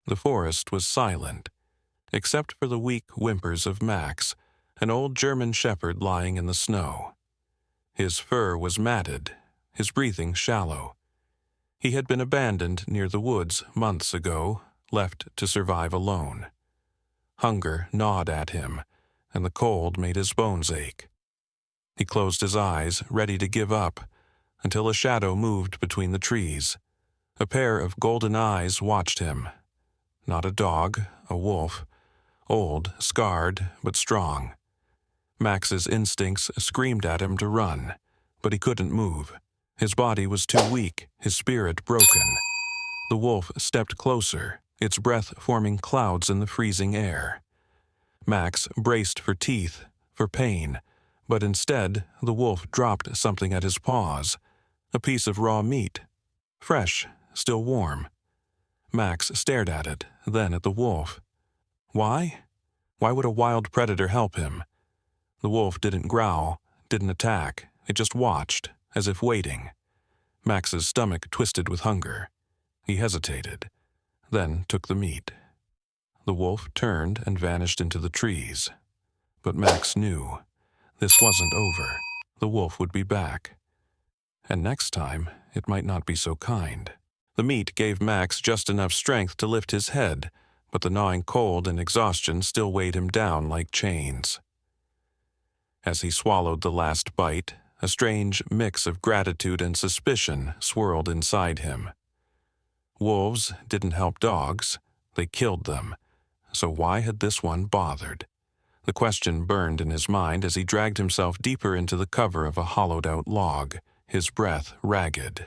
The forest was silent, except for the weak whimpers of Max, an old German shepherd lying in the snow. His fur was matted, his breathing shallow. He had been abandoned near the woods months ago, left to survive alone. Hunger gnawed at him, and the cold made his bones ache. He closed his eyes, ready to give up, until a shadow moved between the trees. A pair of golden eyes watched him. Not a dog, a wolf, old, scarred, but strong. Max's instincts screamed at him to run, but he couldn't move. His body was too weak, his spirit broken. The wolf stepped closer, its breath forming clouds in the freezing air. Max braced for teeth, for pain, but instead the wolf dropped something at his paws, a piece of raw meat, fresh, still warm. Max stared at it, then at the wolf. Why? Why would a wild predator help him? The wolf didn't growl, didn't attack, it just watched, as if waiting. Max's stomach twisted with hunger. He hesitated, then took the meat. The wolf turned and vanished into the trees. But Max knew this wasn't over. The wolf would be back. And next time, it might not be so kind. The meat gave Max just enough strength to lift his head, but the gnawing cold and exhaustion still weighed him down like chains. As he swallowed the last bite, a strange mix of gratitude and suspicion swirled inside him. Wolves didn't help dogs, they killed them. So why had this one bothered? The question burned in his mind as he dragged himself deeper into the cover of a hollowed-out log, his breath ragged.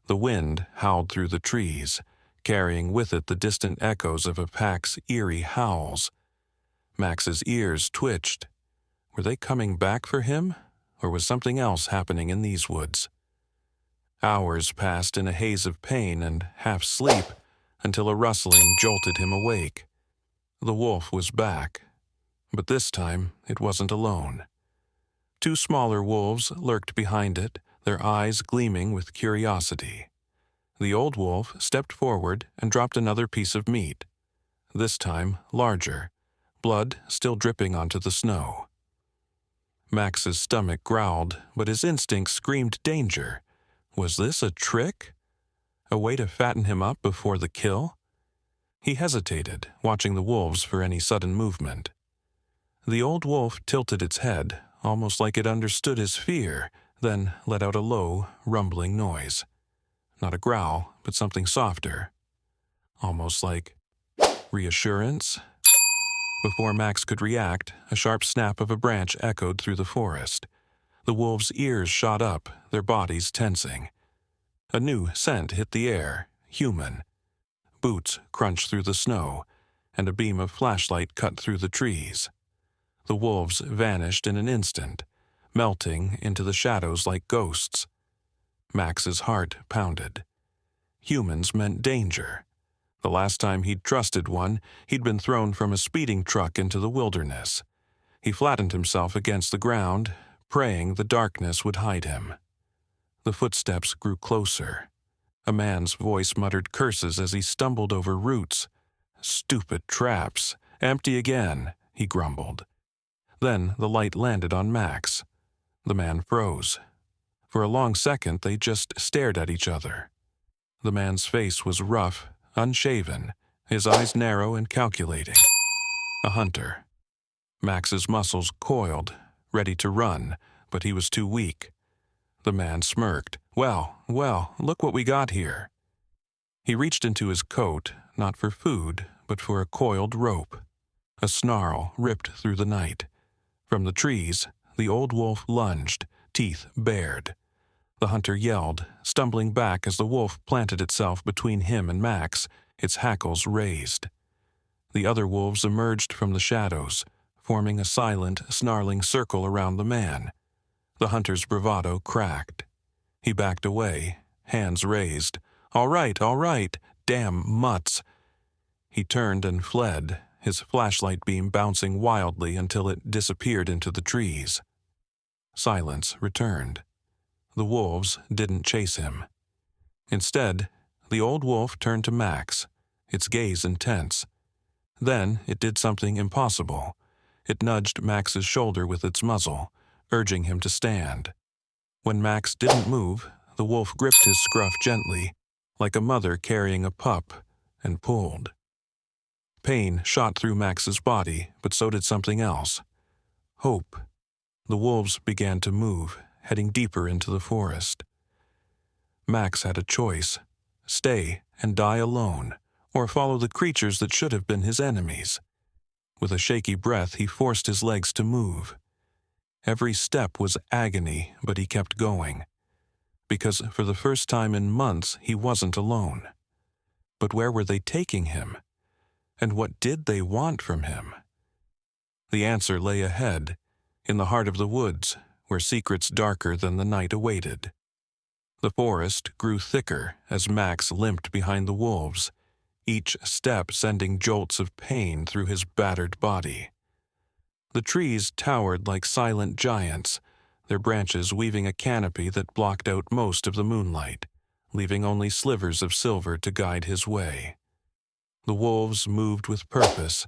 The wind howled through the trees, carrying with it the distant echoes of a pack's eerie howls. Max's ears twitched. Were they coming back for him, or was something else happening in these woods? Hours passed in a haze of pain and half-sleep until a rustling jolted him awake. The wolf was back, but this time it wasn't alone. Two smaller wolves lurked behind it, their eyes gleaming with curiosity. The old wolf stepped forward and dropped another piece of meat, this time larger, blood still dripping onto the snow. Max's stomach growled, but his instincts screamed danger. Was this a trick? A way to fatten him up before the kill? He hesitated, watching the wolves for any sudden movement. The old wolf tilted its head, almost like it understood his fear, then let out a low, rumbling noise. Not a growl, but something softer. Almost like reassurance. Before Max could react, a sharp snap of a branch echoed through the forest. The wolves' ears shot up, their bodies tensing. A new scent hit the air, human. Boots crunched through the snow, and a beam of flashlight cut through the trees. The wolves vanished in an instant, melting into the shadows like ghosts. Max's heart pounded. Humans meant danger. The last time he'd trusted one, he'd been thrown from a speeding truck into the wilderness. He flattened himself against the ground, praying the darkness would hide him. The footsteps grew closer. A man's voice muttered curses as he stumbled over roots. "Stupid traps. Empty again," he grumbled. Then the light landed on Max. The man froze. For a long second, they just stared at each other. The man's face was rough, unshaven, his eyes narrow and calculating. A hunter. Max's muscles coiled, ready to run, but he was too weak. The man smirked. Well, look what we got here." He reached into his coat, not for food, but for a coiled rope. A snarl ripped through the night. From the trees, the old wolf lunged, teeth bared. The hunter yelled, stumbling back as the wolf planted itself between him and Max, its hackles raised. The other wolves emerged from the shadows, forming a silent, snarling circle around the man. The hunter's bravado cracked. He backed away, hands raised. All right, damn mutts." He turned and fled, his flashlight beam bouncing wildly until it disappeared into the trees. Silence returned. The wolves didn't chase him. Instead, the old wolf turned to Max, its gaze intense. Then it did something impossible. It nudged Max's shoulder with its muzzle, urging him to stand. When Max didn't move, the wolf gripped his scruff gently, like a mother carrying a pup, and pulled. Pain shot through Max's body, but so did something else. Hope. The wolves began to move, heading deeper into the forest. Max had a choice: stay and die alone, or follow the creatures that should have been his enemies. With a shaky breath, he forced his legs to move. Every step was agony, but he kept going. Because for the first time in months, he wasn't alone. But where were they taking him? And what did they want from him? The answer lay ahead, in the heart of the woods, where secrets darker than the night awaited. The forest grew thicker as Max limped behind the wolves, each step sending jolts of pain through his battered body. The trees towered like silent giants, their branches weaving a canopy that blocked out most of the moonlight, leaving only slivers of silver to guide his way. The wolves moved with purpose,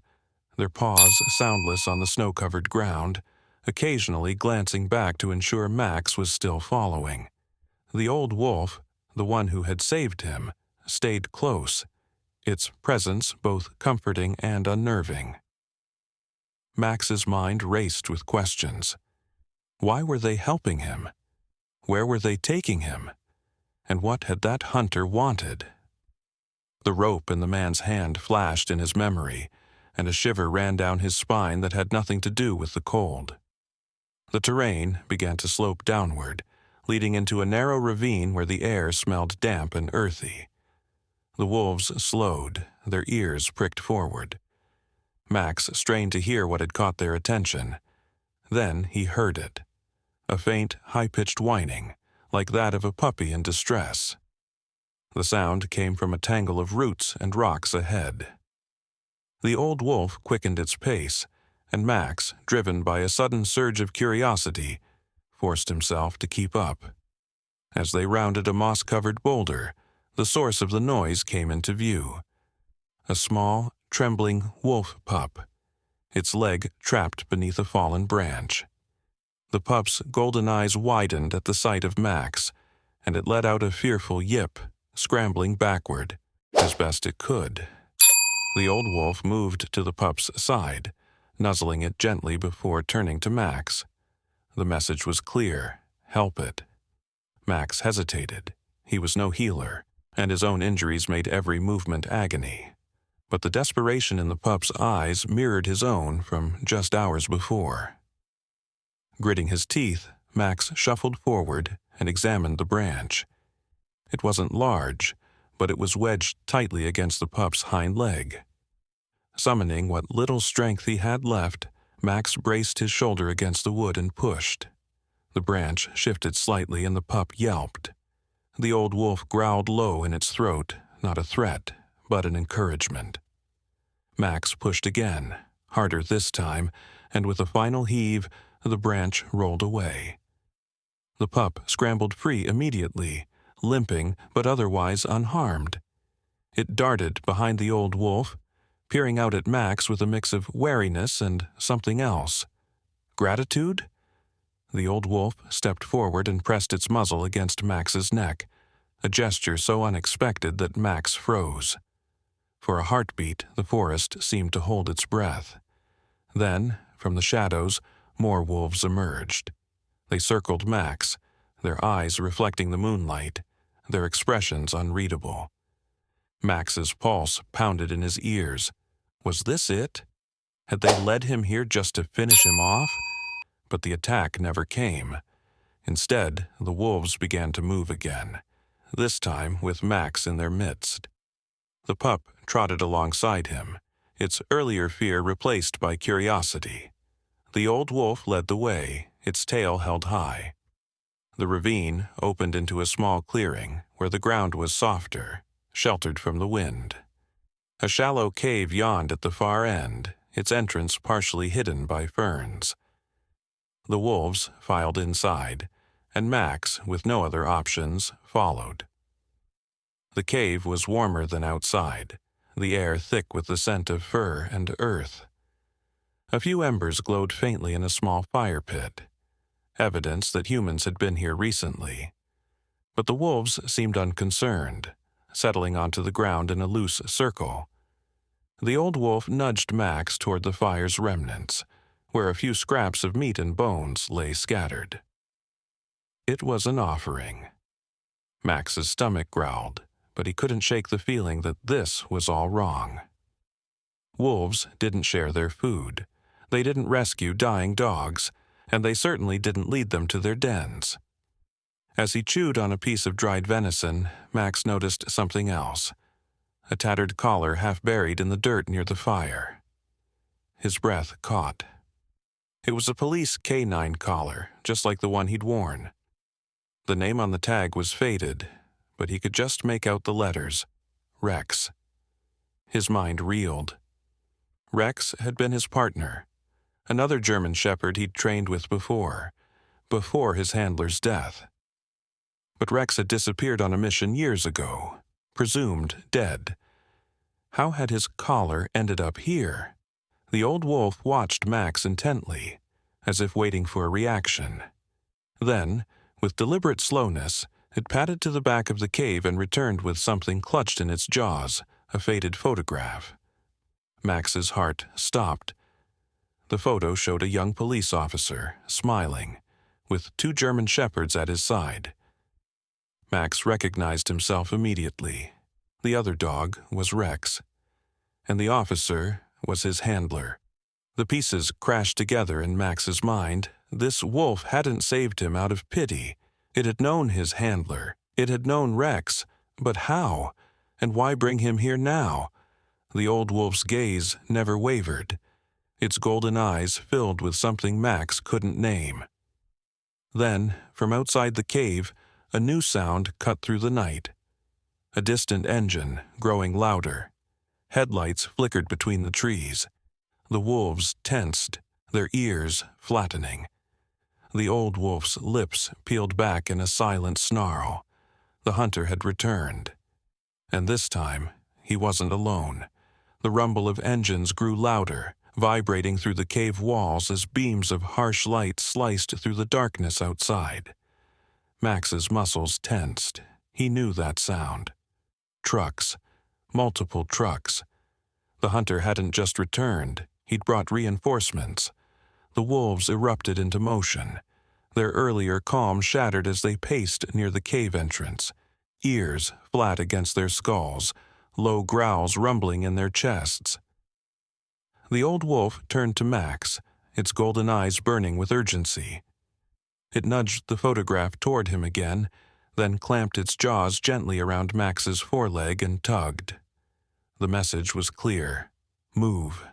their paws soundless on the snow-covered ground, occasionally glancing back to ensure Max was still following. The old wolf, the one who had saved him, stayed close, its presence both comforting and unnerving. Max's mind raced with questions. Why were they helping him? Where were they taking him? And what had that hunter wanted? The rope in the man's hand flashed in his memory, and a shiver ran down his spine that had nothing to do with the cold. The terrain began to slope downward, leading into a narrow ravine where the air smelled damp and earthy. The wolves slowed, their ears pricked forward. Max strained to hear what had caught their attention. Then he heard it. A faint, high-pitched whining, like that of a puppy in distress. The sound came from a tangle of roots and rocks ahead. The old wolf quickened its pace, and Max, driven by a sudden surge of curiosity, forced himself to keep up. As they rounded a moss-covered boulder, the source of the noise came into view. A small, trembling wolf pup, its leg trapped beneath a fallen branch. The pup's golden eyes widened at the sight of Max, and it let out a fearful yip, scrambling backward, as best it could. The old wolf moved to the pup's side, nuzzling it gently before turning to Max. The message was clear: help it. Max hesitated. He was no healer, and his own injuries made every movement agony. But the desperation in the pup's eyes mirrored his own from just hours before. Gritting his teeth, Max shuffled forward and examined the branch. It wasn't large, but it was wedged tightly against the pup's hind leg. Summoning what little strength he had left, Max braced his shoulder against the wood and pushed. The branch shifted slightly and the pup yelped. The old wolf growled low in its throat, not a threat, but an encouragement. Max pushed again, harder this time, and with a final heave, the branch rolled away. The pup scrambled free immediately, limping but otherwise unharmed. It darted behind the old wolf, peering out at Max with a mix of wariness and something else. Gratitude? The old wolf stepped forward and pressed its muzzle against Max's neck, a gesture so unexpected that Max froze. For a heartbeat, the forest seemed to hold its breath. Then, from the shadows, more wolves emerged. They circled Max, their eyes reflecting the moonlight, their expressions unreadable. Max's pulse pounded in his ears. Was this it? Had they led him here just to finish him off? But the attack never came. Instead, the wolves began to move again, this time with Max in their midst. The pup trotted alongside him, its earlier fear replaced by curiosity. The old wolf led the way, its tail held high. The ravine opened into a small clearing where the ground was softer, sheltered from the wind. A shallow cave yawned at the far end, its entrance partially hidden by ferns. The wolves filed inside, and Max, with no other options, followed. The cave was warmer than outside, the air thick with the scent of fur and earth. A few embers glowed faintly in a small fire pit, evidence that humans had been here recently. But the wolves seemed unconcerned, settling onto the ground in a loose circle. The old wolf nudged Max toward the fire's remnants, where a few scraps of meat and bones lay scattered. It was an offering. Max's stomach growled, but he couldn't shake the feeling that this was all wrong. Wolves didn't share their food. They didn't rescue dying dogs, and they certainly didn't lead them to their dens. As he chewed on a piece of dried venison, Max noticed something else, a tattered collar half buried in the dirt near the fire. His breath caught. It was a police K9 collar, just like the one he'd worn. The name on the tag was faded, but he could just make out the letters, Rex. His mind reeled. Rex had been his partner, another German shepherd he'd trained with before his handler's death. But Rex had disappeared on a mission years ago, presumed dead. How had his collar ended up here? The old wolf watched Max intently, as if waiting for a reaction. Then, with deliberate slowness, it padded to the back of the cave and returned with something clutched in its jaws, a faded photograph. Max's heart stopped. The photo showed a young police officer, smiling, with 2 German shepherds at his side. Max recognized himself immediately. The other dog was Rex, and the officer was his handler. The pieces crashed together in Max's mind. This wolf hadn't saved him out of pity. It had known his handler. It had known Rex. But how? And why bring him here now? The old wolf's gaze never wavered, its golden eyes filled with something Max couldn't name. Then, from outside the cave, a new sound cut through the night. A distant engine, growing louder. Headlights flickered between the trees. The wolves tensed, their ears flattening. The old wolf's lips peeled back in a silent snarl. The hunter had returned. And this time, he wasn't alone. The rumble of engines grew louder, vibrating through the cave walls as beams of harsh light sliced through the darkness outside. Max's muscles tensed. He knew that sound. Trucks. Multiple trucks. The hunter hadn't just returned. He'd brought reinforcements. The wolves erupted into motion. Their earlier calm shattered as they paced near the cave entrance, ears flat against their skulls, low growls rumbling in their chests. The old wolf turned to Max, its golden eyes burning with urgency. It nudged the photograph toward him again, then clamped its jaws gently around Max's foreleg and tugged. The message was clear. Move.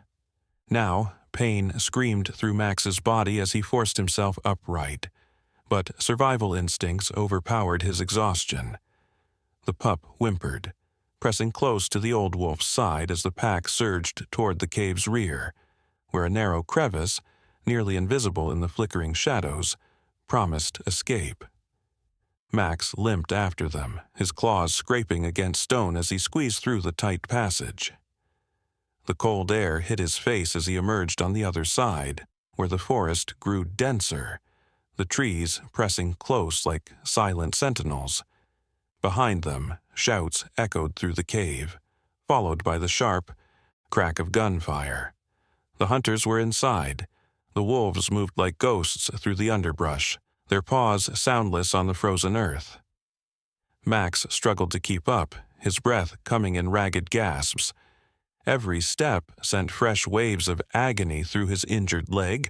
Now, pain screamed through Max's body as he forced himself upright, but survival instincts overpowered his exhaustion. The pup whimpered, pressing close to the old wolf's side as the pack surged toward the cave's rear, where a narrow crevice, nearly invisible in the flickering shadows, promised escape. Max limped after them, his claws scraping against stone as he squeezed through the tight passage. The cold air hit his face as he emerged on the other side, where the forest grew denser, the trees pressing close like silent sentinels. Behind them, shouts echoed through the cave, followed by the sharp crack of gunfire. The hunters were inside. The wolves moved like ghosts through the underbrush, their paws soundless on the frozen earth. Max struggled to keep up, his breath coming in ragged gasps. Every step sent fresh waves of agony through his injured leg,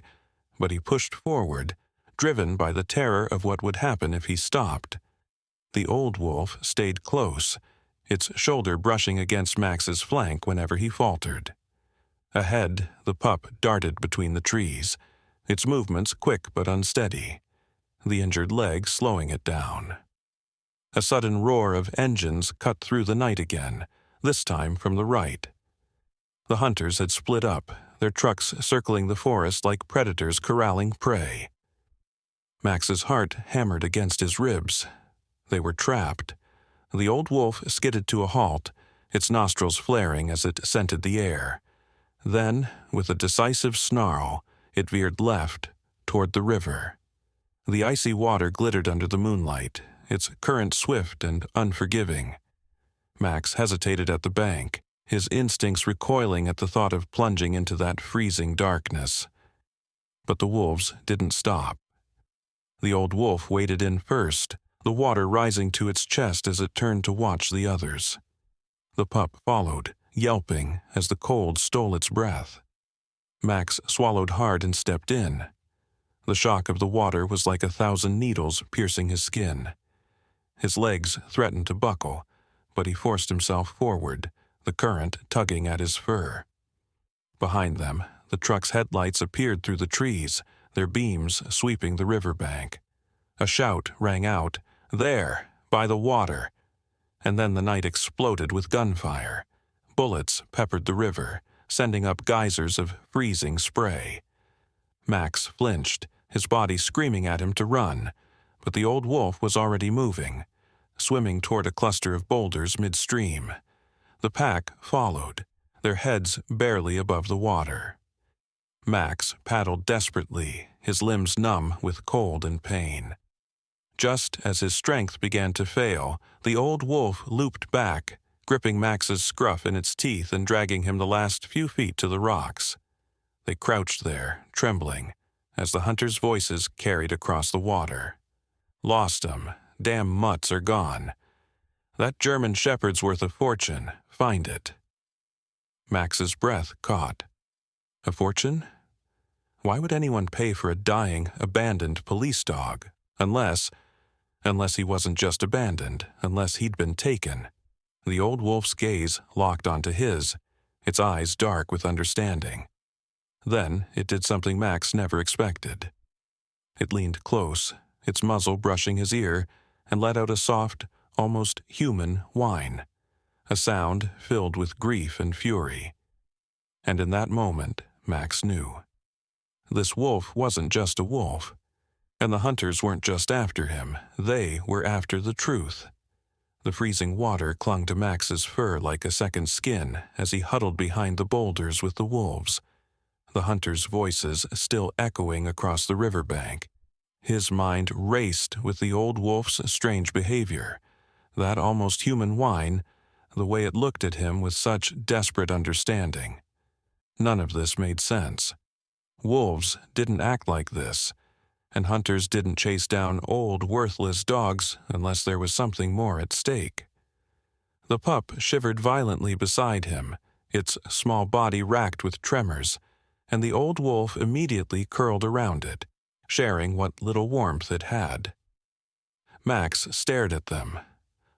but he pushed forward, driven by the terror of what would happen if he stopped. The old wolf stayed close, its shoulder brushing against Max's flank whenever he faltered. Ahead, the pup darted between the trees, its movements quick but unsteady, the injured leg slowing it down. A sudden roar of engines cut through the night again, this time from the right. The hunters had split up, their trucks circling the forest like predators corralling prey. Max's heart hammered against his ribs. They were trapped. The old wolf skidded to a halt, its nostrils flaring as it scented the air. Then, with a decisive snarl, it veered left, toward the river. The icy water glittered under the moonlight, its current swift and unforgiving. Max hesitated at the bank, his instincts recoiling at the thought of plunging into that freezing darkness. But the wolves didn't stop. The old wolf waded in first, the water rising to its chest as it turned to watch the others. The pup followed, yelping as the cold stole its breath. Max swallowed hard and stepped in. The shock of the water was like 1,000 needles piercing his skin. His legs threatened to buckle, but he forced himself forward, the current tugging at his fur. Behind them, the truck's headlights appeared through the trees, their beams sweeping the riverbank. A shout rang out, "There, by the water!" And then the night exploded with gunfire. Bullets peppered the river, sending up geysers of freezing spray. Max flinched, his body screaming at him to run, but the old wolf was already moving, swimming toward a cluster of boulders midstream. The pack followed, their heads barely above the water. Max paddled desperately, his limbs numb with cold and pain. Just as his strength began to fail, the old wolf looped back, gripping Max's scruff in its teeth and dragging him the last few feet to the rocks. They crouched there, trembling, as the hunters' voices carried across the water. "Lost 'em. Damn mutts are gone. That German shepherd's worth a fortune. Find it." Max's breath caught. A fortune? Why would anyone pay for a dying, abandoned police dog? Unless he wasn't just abandoned, unless he'd been taken. The old wolf's gaze locked onto his, its eyes dark with understanding. Then it did something Max never expected. It leaned close, its muzzle brushing his ear, and let out a soft, almost human whine, a sound filled with grief and fury. And in that moment, Max knew. This wolf wasn't just a wolf, and the hunters weren't just after him, they were after the truth. The freezing water clung to Max's fur like a second skin as he huddled behind the boulders with the wolves, the hunters' voices still echoing across the riverbank. His mind raced with the old wolf's strange behavior, that almost human whine, the way it looked at him with such desperate understanding. None of this made sense. Wolves didn't act like this, and hunters didn't chase down old, worthless dogs unless there was something more at stake. The pup shivered violently beside him, its small body racked with tremors, and the old wolf immediately curled around it, sharing what little warmth it had. Max stared at them,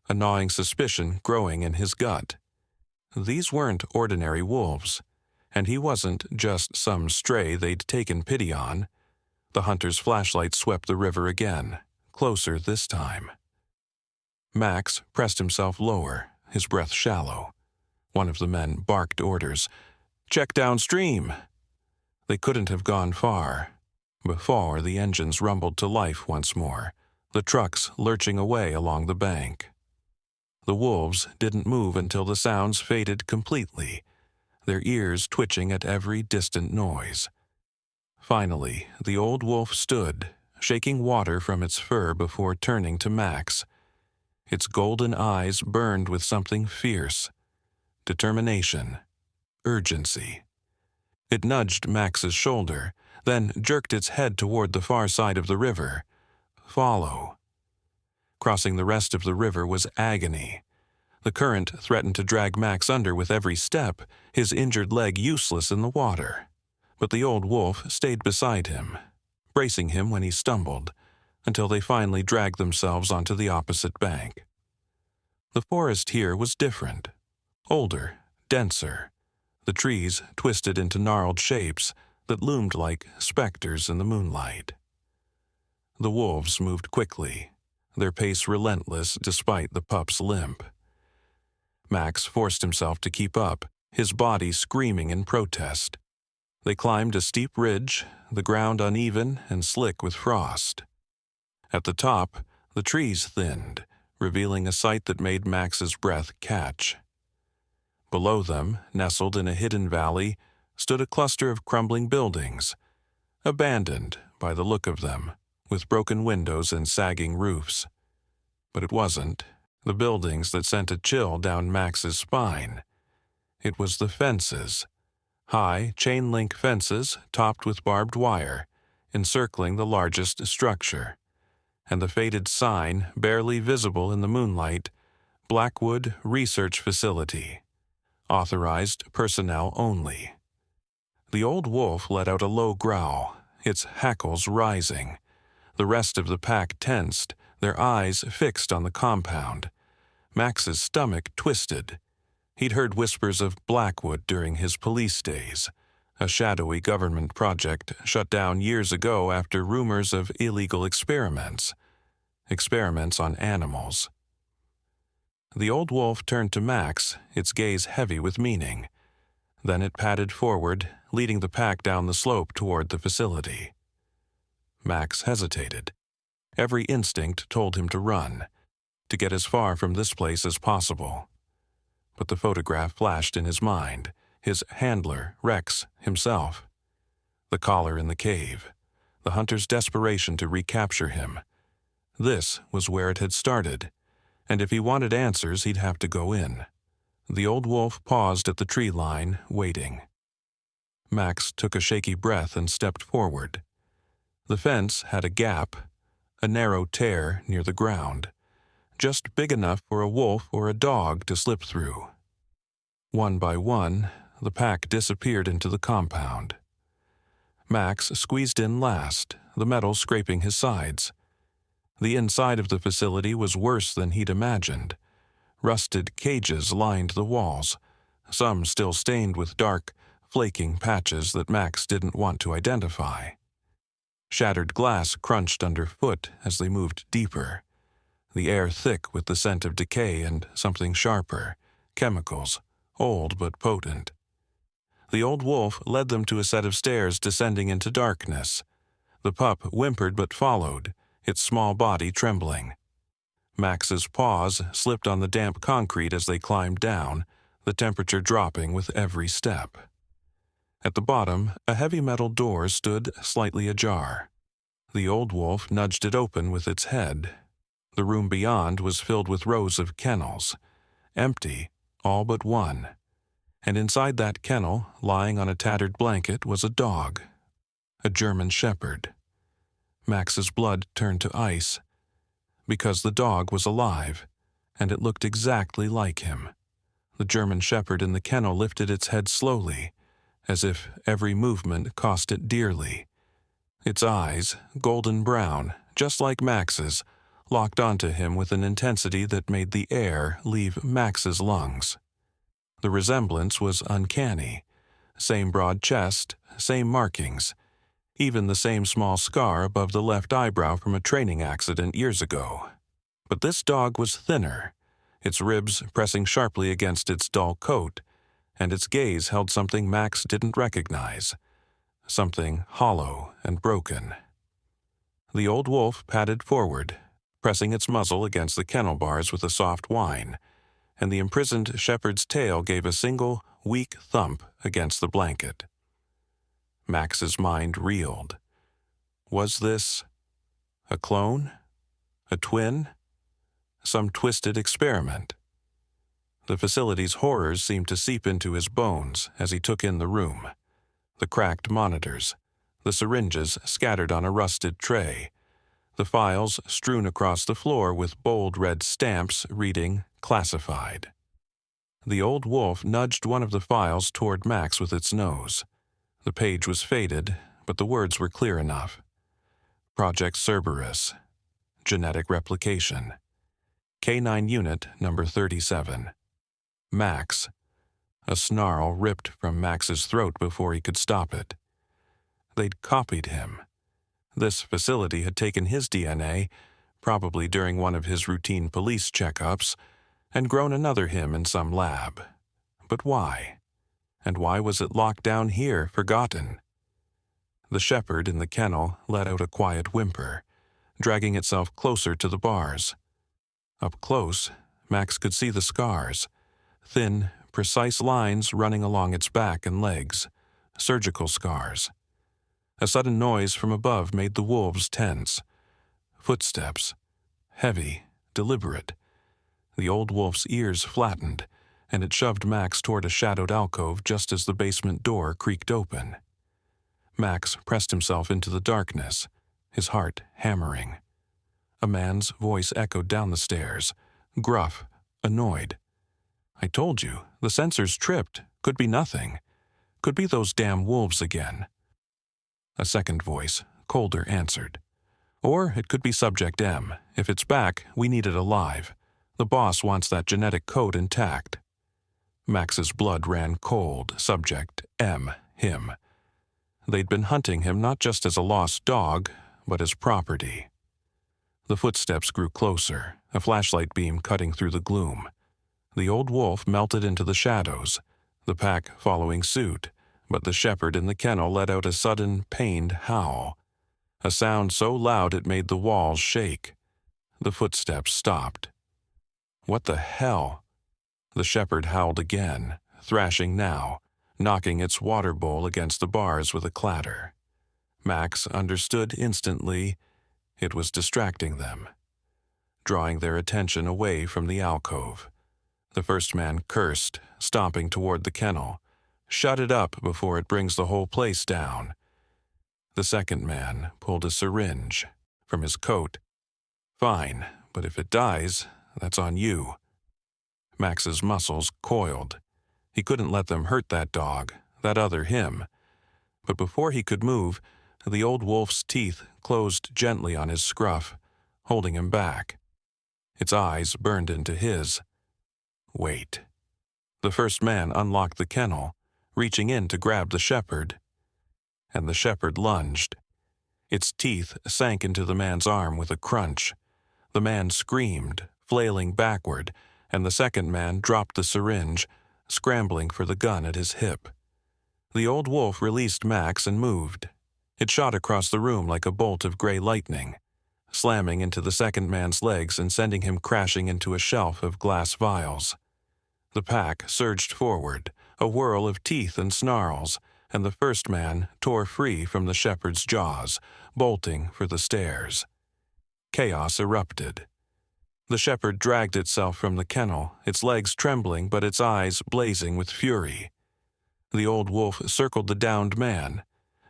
a gnawing suspicion growing in his gut. These weren't ordinary wolves, and he wasn't just some stray they'd taken pity on. The hunter's flashlight swept the river again, closer this time. Max pressed himself lower, his breath shallow. One of the men barked orders. "Check downstream!" They couldn't have gone far. Before the engines rumbled to life once more, the trucks lurching away along the bank. The wolves didn't move until the sounds faded completely, their ears twitching at every distant noise. Finally, the old wolf stood, shaking water from its fur before turning to Max. Its golden eyes burned with something fierce, determination, urgency. It nudged Max's shoulder, then jerked its head toward the far side of the river. Follow. Crossing the rest of the river was agony. The current threatened to drag Max under with every step, his injured leg useless in the water. But the old wolf stayed beside him, bracing him when he stumbled, until they finally dragged themselves onto the opposite bank. The forest here was different, older, denser, the trees twisted into gnarled shapes that loomed like specters in the moonlight. The wolves moved quickly, their pace relentless despite the pup's limp. Max forced himself to keep up, his body screaming in protest. They climbed a steep ridge, the ground uneven and slick with frost. At the top, the trees thinned, revealing a sight that made Max's breath catch. Below them, nestled in a hidden valley, stood a cluster of crumbling buildings, abandoned by the look of them, with broken windows and sagging roofs. But it wasn't the buildings that sent a chill down Max's spine. It was the fences, high chain-link fences topped with barbed wire, encircling the largest structure, and the faded sign barely visible in the moonlight, Blackwood Research Facility. Authorized personnel only. The old wolf let out a low growl, its hackles rising. The rest of the pack tensed, their eyes fixed on the compound. Max's stomach twisted. He'd heard whispers of Blackwood during his police days, a shadowy government project shut down years ago after rumors of illegal experiments on animals. The old wolf turned to Max, its gaze heavy with meaning. Then it padded forward, leading the pack down the slope toward the facility. Max hesitated. Every instinct told him to run, to get as far from this place as possible. But the photograph flashed in his mind, his handler, Rex, himself. The collar in the cave, the hunter's desperation to recapture him. This was where it had started, and if he wanted answers, he'd have to go in. The old wolf paused at the tree line, waiting. Max took a shaky breath and stepped forward. The fence had a gap, a narrow tear near the ground, just big enough for a wolf or a dog to slip through. One by one, the pack disappeared into the compound. Max squeezed in last, the metal scraping his sides. The inside of the facility was worse than he'd imagined. Rusted cages lined the walls, some still stained with dark, flaking patches that Max didn't want to identify. Shattered glass crunched underfoot as they moved deeper, the air thick with the scent of decay and something sharper, chemicals, old but potent. The old wolf led them to a set of stairs descending into darkness. The pup whimpered but followed, its small body trembling. Max's paws slipped on the damp concrete as they climbed down, the temperature dropping with every step. At the bottom, a heavy metal door stood slightly ajar. The old wolf nudged it open with its head. The room beyond was filled with rows of kennels, empty, all but one. And inside that kennel, lying on a tattered blanket, was a dog, a German shepherd. Max's blood turned to ice, because the dog was alive, and it looked exactly like him. The German shepherd in the kennel lifted its head slowly, as if every movement cost it dearly. Its eyes, golden brown, just like Max's, locked onto him with an intensity that made the air leave Max's lungs. The resemblance was uncanny. Same broad chest, same markings, even the same small scar above the left eyebrow from a training accident years ago. But this dog was thinner, its ribs pressing sharply against its dull coat, and its gaze held something Max didn't recognize, something hollow and broken. The old wolf padded forward, pressing its muzzle against the kennel bars with a soft whine, and the imprisoned shepherd's tail gave a single, weak thump against the blanket. Max's mind reeled. Was this a clone? A twin? Some twisted experiment? The facility's horrors seemed to seep into his bones as he took in the room. The cracked monitors, the syringes scattered on a rusted tray, the files strewn across the floor with bold red stamps reading "Classified." The old wolf nudged one of the files toward Max with its nose. The page was faded, but the words were clear enough. Project Cerberus. Genetic Replication. K9 Unit Number 37. Max. A snarl ripped from Max's throat before he could stop it. They'd copied him. This facility had taken his DNA, probably during one of his routine police checkups, and grown another him in some lab. But why? And why was it locked down here, forgotten? The shepherd in the kennel let out a quiet whimper, dragging itself closer to the bars. Up close, Max could see the scars, thin, precise lines running along its back and legs, surgical scars. A sudden noise from above made the wolves tense. Footsteps. Heavy, deliberate. The old wolf's ears flattened, and it shoved Max toward a shadowed alcove just as the basement door creaked open. Max pressed himself into the darkness, his heart hammering. A man's voice echoed down the stairs, gruff, annoyed. "I told you, the sensors tripped. Could be nothing. Could be those damn wolves again." A second voice, colder, answered. "Or it could be Subject M. If it's back, we need it alive. The boss wants that genetic code intact." Max's blood ran cold. Subject M, him. They'd been hunting him not just as a lost dog, but as property. The footsteps grew closer, a flashlight beam cutting through the gloom. The old wolf melted into the shadows, the pack following suit, but the shepherd in the kennel let out a sudden, pained howl, a sound so loud it made the walls shake. The footsteps stopped. "What the hell?" The shepherd howled again, thrashing now, knocking its water bowl against the bars with a clatter. Max understood instantly. It was distracting them, drawing their attention away from the alcove. The first man cursed, stomping toward the kennel. "Shut it up before it brings the whole place down." The second man pulled a syringe from his coat. "Fine, but if it dies, that's on you." Max's muscles coiled. He couldn't let them hurt that dog, that other him. But before he could move, the old wolf's teeth closed gently on his scruff, holding him back. Its eyes burned into his. Wait. The first man unlocked the kennel, reaching in to grab the shepherd. And the shepherd lunged. Its teeth sank into the man's arm with a crunch. The man screamed, flailing backward, and the second man dropped the syringe, scrambling for the gun at his hip. The old wolf released Max and moved. It shot across the room like a bolt of gray lightning, slamming into the second man's legs and sending him crashing into a shelf of glass vials. The pack surged forward, a whirl of teeth and snarls, and the first man tore free from the shepherd's jaws, bolting for the stairs. Chaos erupted. The shepherd dragged itself from the kennel, its legs trembling but its eyes blazing with fury. The old wolf circled the downed man,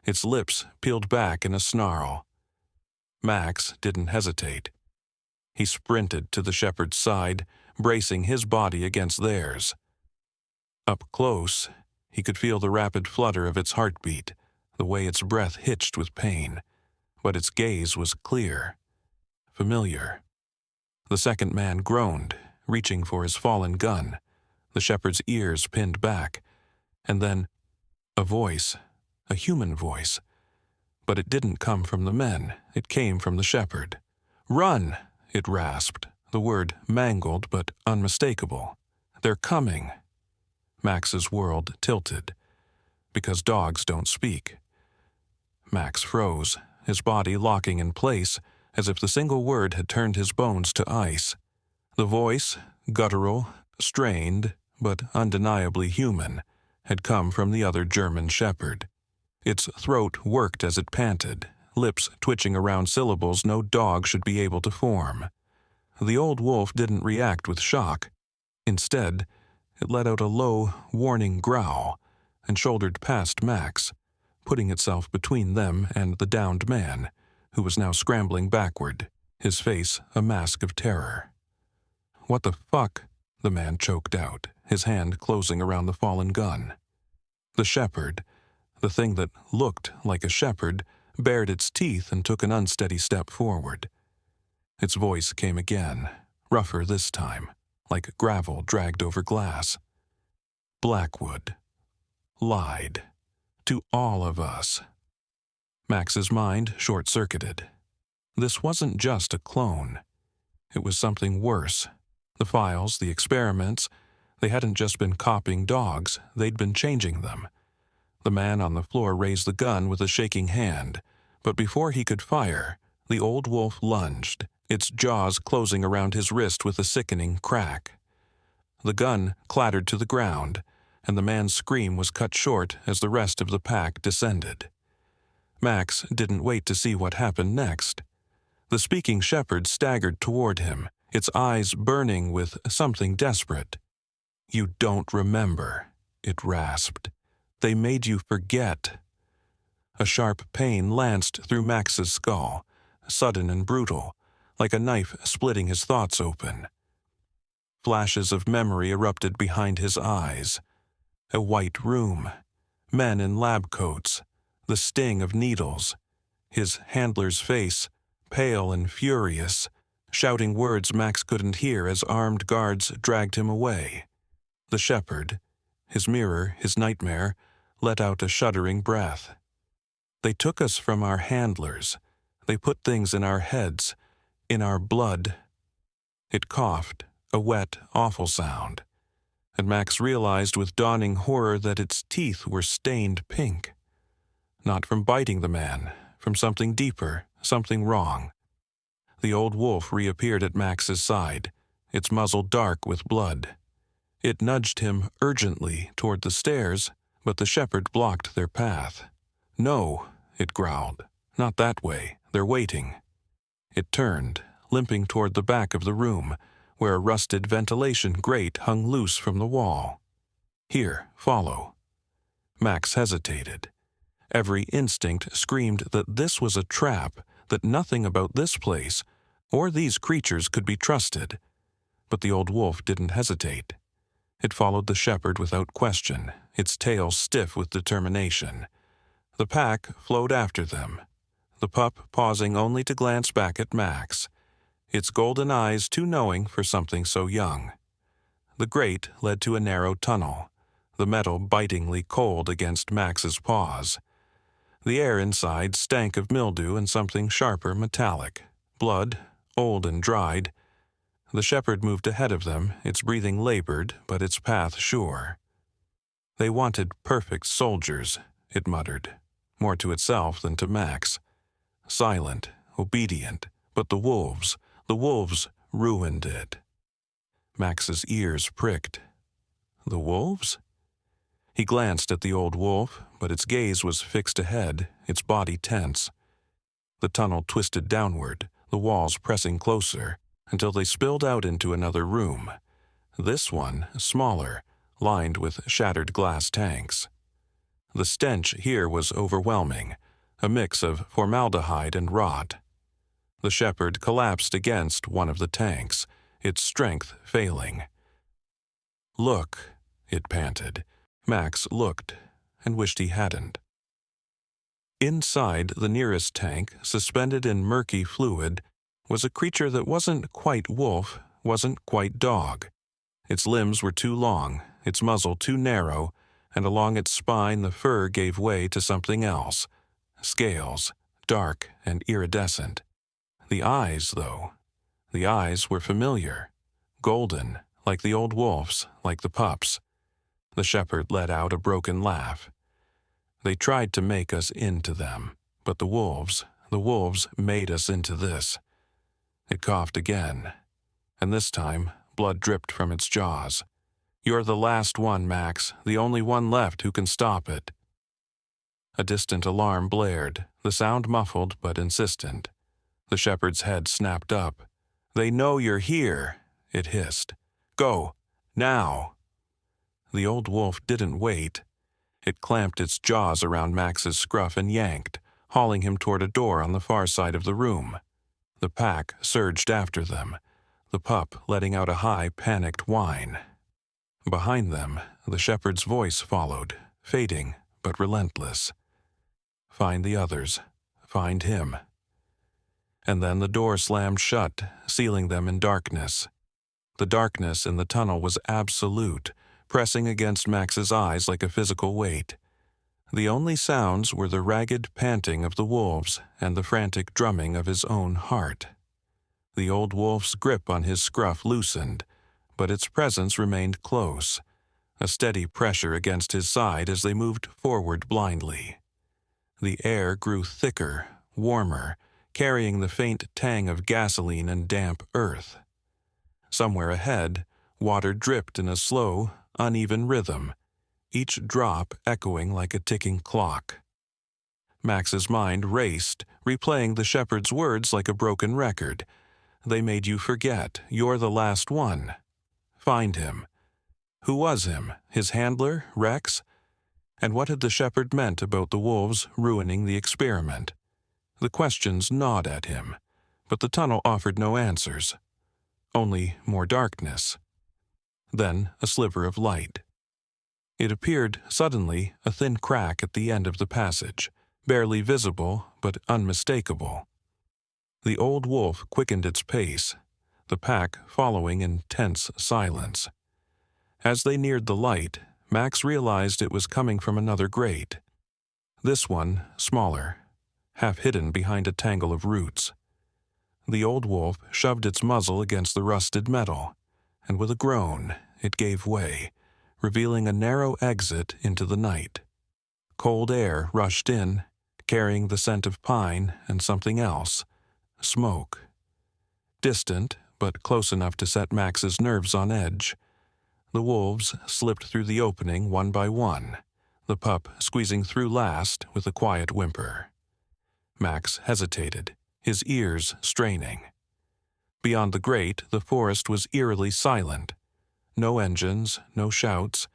its lips peeled back in a snarl. Max didn't hesitate. He sprinted to the shepherd's side, bracing his body against theirs. Up close, he could feel the rapid flutter of its heartbeat, the way its breath hitched with pain, but its gaze was clear, familiar. The second man groaned, reaching for his fallen gun, the shepherd's ears pinned back, and then a voice, a human voice. But it didn't come from the men, it came from the shepherd. "Run!" it rasped, the word mangled but unmistakable. "They're coming." Max's world tilted, because dogs don't speak. Max froze, his body locking in place, as if the single word had turned his bones to ice. The voice, guttural, strained, but undeniably human, had come from the other German shepherd. Its throat worked as it panted, lips twitching around syllables no dog should be able to form. The old wolf didn't react with shock. Instead, it let out a low, warning growl and shouldered past Max, putting itself between them and the downed man, who was now scrambling backward, his face a mask of terror. "What the fuck?" the man choked out, his hand closing around the fallen gun. The shepherd, the thing that looked like a shepherd, bared its teeth and took an unsteady step forward. Its voice came again, rougher this time, like gravel dragged over glass. "Blackwood lied to all of us." Max's mind short-circuited. This wasn't just a clone. It was something worse. The files, the experiments, they hadn't just been copying dogs, they'd been changing them. The man on the floor raised the gun with a shaking hand, but before he could fire, the old wolf lunged, its jaws closing around his wrist with a sickening crack. The gun clattered to the ground, and the man's scream was cut short as the rest of the pack descended. Max didn't wait to see what happened next. The speaking shepherd staggered toward him, its eyes burning with something desperate. "You don't remember," it rasped. "They made you forget." A sharp pain lanced through Max's skull, sudden and brutal, like a knife splitting his thoughts open. Flashes of memory erupted behind his eyes. A white room, men in lab coats, the sting of needles, his handler's face, pale and furious, shouting words Max couldn't hear as armed guards dragged him away. The shepherd, his mirror, his nightmare, let out a shuddering breath. "They took us from our handlers. They put things in our heads, in our blood." It coughed, a wet, awful sound, and Max realized with dawning horror that its teeth were stained pink. Not from biting the man, from something deeper, something wrong. The old wolf reappeared at Max's side, its muzzle dark with blood. It nudged him urgently toward the stairs, but the shepherd blocked their path. "No," it growled, "not that way. They're waiting." It turned, limping toward the back of the room, where a rusted ventilation grate hung loose from the wall. "Here, follow." Max hesitated. Every instinct screamed that this was a trap, that nothing about this place or these creatures could be trusted. But the old wolf didn't hesitate. It followed the shepherd without question, its tail stiff with determination. The pack flowed after them, the pup pausing only to glance back at Max, its golden eyes too knowing for something so young. The grate led to a narrow tunnel, the metal bitingly cold against Max's paws. The air inside stank of mildew and something sharper metallic, blood, old and dried. The shepherd moved ahead of them, its breathing labored, but its path sure. "They wanted perfect soldiers," it muttered, more to itself than to Max. "Silent, obedient, but the wolves ruined it." Max's ears pricked. The wolves? He glanced at the old wolf, but its gaze was fixed ahead, its body tense. The tunnel twisted downward, the walls pressing closer, until they spilled out into another room. This one, smaller, lined with shattered glass tanks. The stench here was overwhelming, a mix of formaldehyde and rot. The shepherd collapsed against one of the tanks, its strength failing. "Look," it panted. Max looked, and wished he hadn't. Inside the nearest tank, suspended in murky fluid, was a creature that wasn't quite wolf, wasn't quite dog. Its limbs were too long, its muzzle too narrow, and along its spine the fur gave way to something else. Scales, dark and iridescent. The eyes, though. The eyes were familiar. Golden, like the old wolf's, like the pup's. The shepherd let out a broken laugh. "They tried to make us into them, but the wolves made us into this." It coughed again, and this time blood dripped from its jaws. "You're the last one, Max, the only one left who can stop it." A distant alarm blared, the sound muffled but insistent. The shepherd's head snapped up. "They know you're here," it hissed. "Go, now." The old wolf didn't wait. It clamped its jaws around Max's scruff and yanked, hauling him toward a door on the far side of the room. The pack surged after them, the pup letting out a high, panicked whine. Behind them, the shepherd's voice followed, fading but relentless. "Find the others. Find him." And then the door slammed shut, sealing them in darkness. The darkness in the tunnel was absolute, pressing against Max's eyes like a physical weight. The only sounds were the ragged panting of the wolves and the frantic drumming of his own heart. The old wolf's grip on his scruff loosened, but its presence remained close, a steady pressure against his side as they moved forward blindly. The air grew thicker, warmer, carrying the faint tang of gasoline and damp earth. Somewhere ahead, Water dripped in a slow, uneven rhythm, each drop echoing like a ticking clock. Max's mind raced, replaying the shepherd's words like a broken record. They made you forget you're the last one. Find him. Who was him? His handler, Rex? And what had the shepherd meant about the wolves ruining the experiment? The questions gnawed at him, but the tunnel offered no answers. Only more darkness. Then a sliver of light. It appeared suddenly a thin crack at the end of the passage, barely visible but unmistakable. The old wolf quickened its pace, the pack following in tense silence. As they neared the light, Max realized it was coming from another grate. This one, smaller, half hidden behind a tangle of roots. The old wolf shoved its muzzle against the rusted metal, and with a groan, it gave way, revealing a narrow exit into the night. Cold air rushed in, carrying the scent of pine and something else, smoke. Distant, but close enough to set Max's nerves on edge. The wolves slipped through the opening one by one, the pup squeezing through last with a quiet whimper. Max hesitated, his ears straining. Beyond the grate, the forest was eerily silent. No engines, no shouts,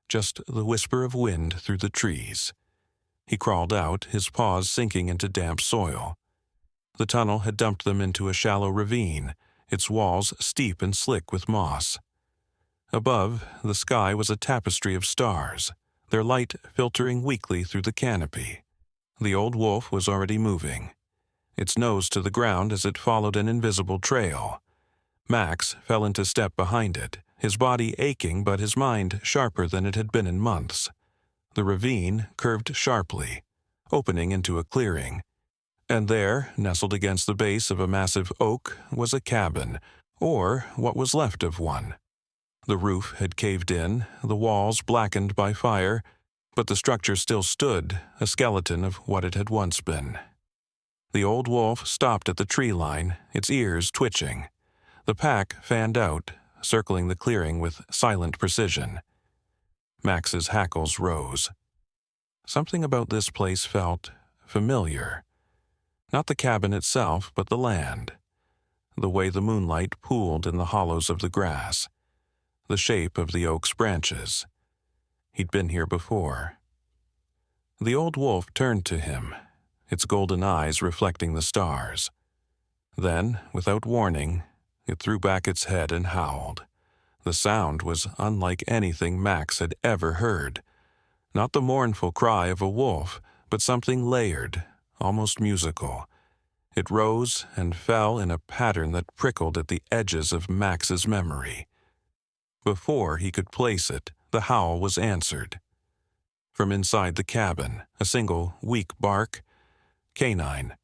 just the whisper of wind through the trees. He crawled out, his paws sinking into damp soil. The tunnel had dumped them into a shallow ravine, its walls steep and slick with moss. Above, the sky was a tapestry of stars, their light filtering weakly through the canopy. The old wolf was already moving, its nose to the ground as it followed an invisible trail. Max fell into step behind it, his body aching but his mind sharper than it had been in months. The ravine curved sharply, opening into a clearing. And there, nestled against the base of a massive oak, was a cabin, or what was left of one. The roof had caved in, the walls blackened by fire, but the structure still stood, a skeleton of what it had once been. The old wolf stopped at the tree line, its ears twitching. The pack fanned out, circling the clearing with silent precision. Max's hackles rose. Something about this place felt familiar. Not the cabin itself, but the land. The way the moonlight pooled in the hollows of the grass. The shape of the oak's branches. He'd been here before. The old wolf turned to him, its golden eyes reflecting the stars. Then, without warning, it threw back its head and howled. The sound was unlike anything Max had ever heard. Not the mournful cry of a wolf, but something layered, almost musical. It rose and fell in a pattern that prickled at the edges of Max's memory. Before he could place it, the howl was answered. From inside the cabin, a single, weak bark. Canine.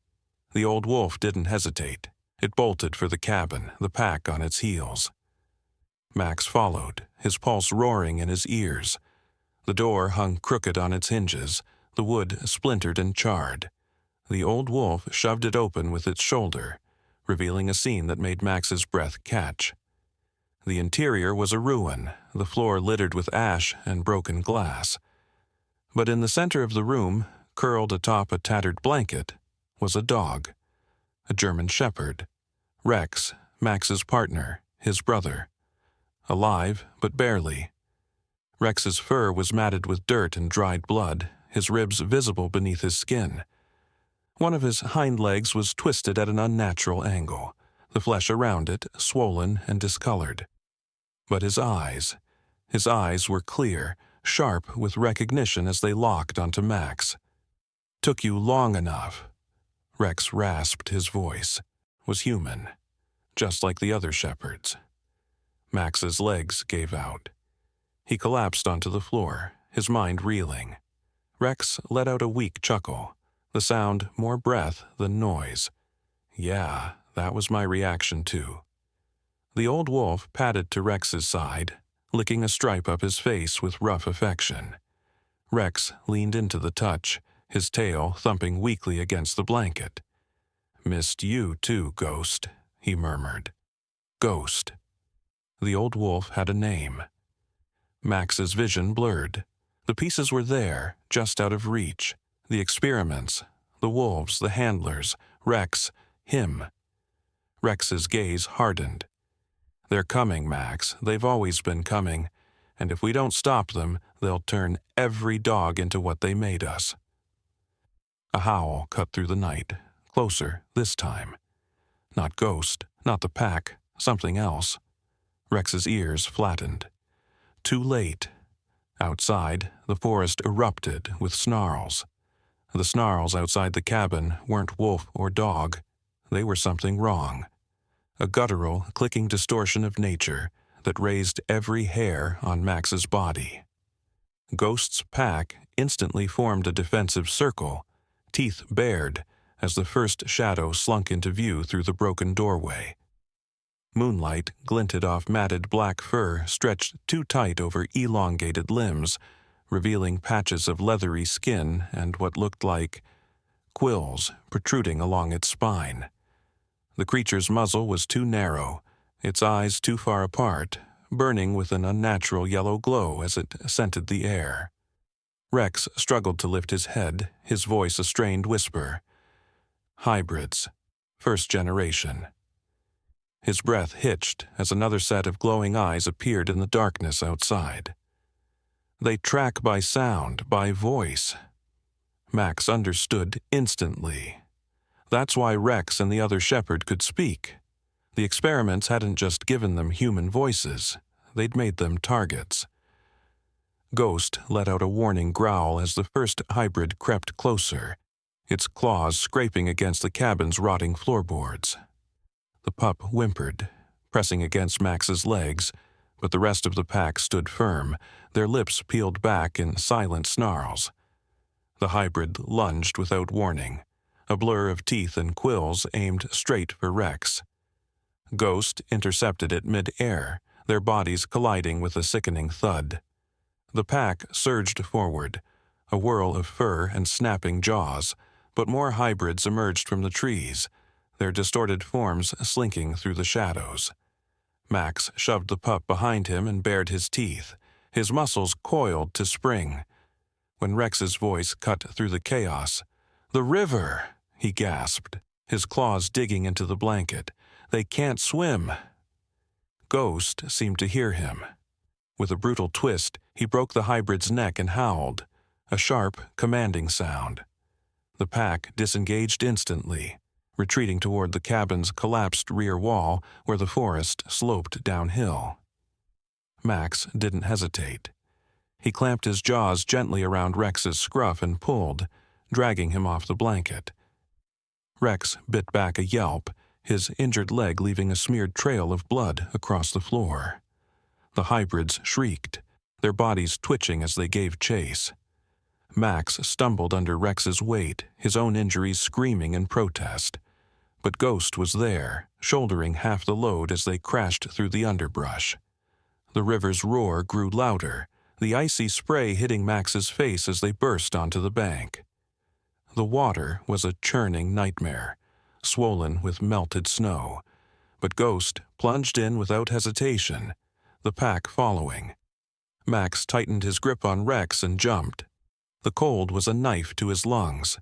The old wolf didn't hesitate. It bolted for the cabin, the pack on its heels. Max followed, his pulse roaring in his ears. The door hung crooked on its hinges, the wood splintered and charred. The old wolf shoved it open with its shoulder, revealing a scene that made Max's breath catch. The interior was a ruin, the floor littered with ash and broken glass. But in the center of the room, curled atop a tattered blanket, was a dog. A German shepherd. Rex, Max's partner, his brother. Alive, but barely. Rex's fur was matted with dirt and dried blood, his ribs visible beneath his skin. One of his hind legs was twisted at an unnatural angle, the flesh around it swollen and discolored. But his eyes were clear, sharp with recognition as they locked onto Max. "Took you long enough." Rex rasped his voice, was human, just like the other shepherds. Max's legs gave out. He collapsed onto the floor, his mind reeling. Rex let out a weak chuckle, the sound more breath than noise. Yeah, that was my reaction too. The old wolf padded to Rex's side, licking a stripe up his face with rough affection. Rex leaned into the touch, his tail thumping weakly against the blanket. "Missed you too, Ghost," he murmured. Ghost. The old wolf had a name. Max's vision blurred. The pieces were there, just out of reach. The experiments, the wolves, the handlers, Rex, him. Rex's gaze hardened. They're coming, Max. They've always been coming. And if we don't stop them, they'll turn every dog into what they made us. A howl cut through the night. Closer, this time. Not Ghost, not the pack, something else. Rex's ears flattened. Too late. Outside, the forest erupted with snarls. The snarls outside the cabin weren't wolf or dog. They were something wrong. A guttural, clicking distortion of nature that raised every hair on Max's body. Ghost's pack instantly formed a defensive circle, teeth bared, as the first shadow slunk into view through the broken doorway. Moonlight glinted off matted black fur stretched too tight over elongated limbs, revealing patches of leathery skin and what looked like quills protruding along its spine. The creature's muzzle was too narrow, its eyes too far apart, burning with an unnatural yellow glow as it scented the air. Rex struggled to lift his head, his voice a strained whisper. Hybrids. First generation. His breath hitched as another set of glowing eyes appeared in the darkness outside. They track by sound, by voice. Max understood instantly. That's why Rex and the other shepherd could speak. The experiments hadn't just given them human voices, they'd made them targets. Ghost let out a warning growl as the first hybrid crept closer, its claws scraping against the cabin's rotting floorboards. The pup whimpered, pressing against Max's legs, but the rest of the pack stood firm, their lips peeled back in silent snarls. The hybrid lunged without warning, a blur of teeth and quills aimed straight for Rex. Ghost intercepted it mid-air, their bodies colliding with a sickening thud. The pack surged forward, a whirl of fur and snapping jaws, but more hybrids emerged from the trees, their distorted forms slinking through the shadows. Max shoved the pup behind him and bared his teeth, his muscles coiled to spring. When Rex's voice cut through the chaos, "The river!" he gasped, his claws digging into the blanket. "They can't swim." Ghost seemed to hear him. With a brutal twist, he broke the hybrid's neck and howled, a sharp, commanding sound. The pack disengaged instantly, retreating toward the cabin's collapsed rear wall where the forest sloped downhill. Max didn't hesitate. He clamped his jaws gently around Rex's scruff and pulled, dragging him off the blanket. Rex bit back a yelp, his injured leg leaving a smeared trail of blood across the floor. The hybrids shrieked, their bodies twitching as they gave chase. Max stumbled under Rex's weight, his own injuries screaming in protest. But Ghost was there, shouldering half the load as they crashed through the underbrush. The river's roar grew louder, the icy spray hitting Max's face as they burst onto the bank. The water was a churning nightmare, swollen with melted snow, but Ghost plunged in without hesitation, the pack following. Max tightened his grip on Rex and jumped. The cold was a knife to his lungs.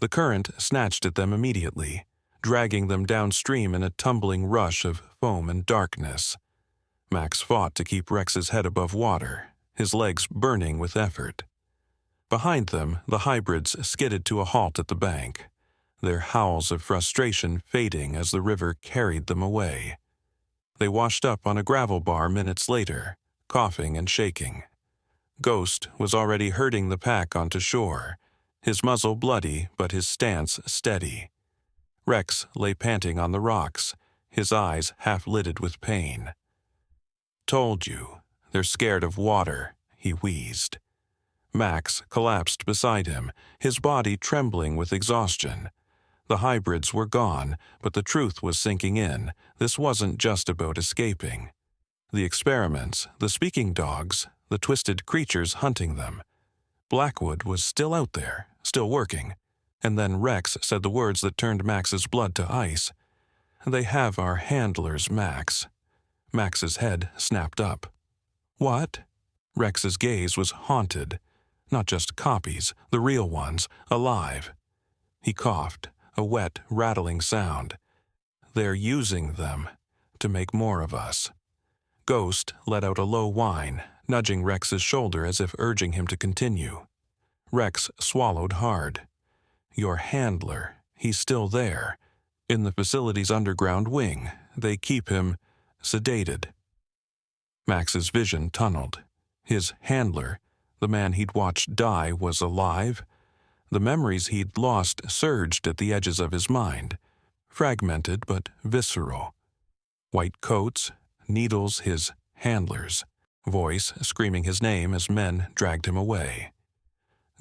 The current snatched at them immediately, dragging them downstream in a tumbling rush of foam and darkness. Max fought to keep Rex's head above water, his legs burning with effort. Behind them, the hybrids skidded to a halt at the bank, their howls of frustration fading as the river carried them away. They washed up on a gravel bar minutes later, coughing and shaking. Ghost was already herding the pack onto shore, his muzzle bloody but his stance steady. Rex lay panting on the rocks, his eyes half-lidded with pain. "Told you, they're scared of water," he wheezed. Max collapsed beside him, his body trembling with exhaustion. The hybrids were gone, but the truth was sinking in. This wasn't just about escaping. The experiments, the speaking dogs, the twisted creatures hunting them. Blackwood was still out there, still working. And then Rex said the words that turned Max's blood to ice. "They have our handlers, Max." Max's head snapped up. What? Rex's gaze was haunted. Not just copies, the real ones, alive. He coughed, a wet, rattling sound. They're using them to make more of us. Ghost let out a low whine, nudging Rex's shoulder as if urging him to continue. Rex swallowed hard. Your handler, he's still there. In the facility's underground wing, they keep him sedated. Max's vision tunneled. His handler, the man he'd watched die, was alive. The memories he'd lost surged at the edges of his mind, fragmented but visceral. White coats, needles, his handlers, voice screaming his name as men dragged him away.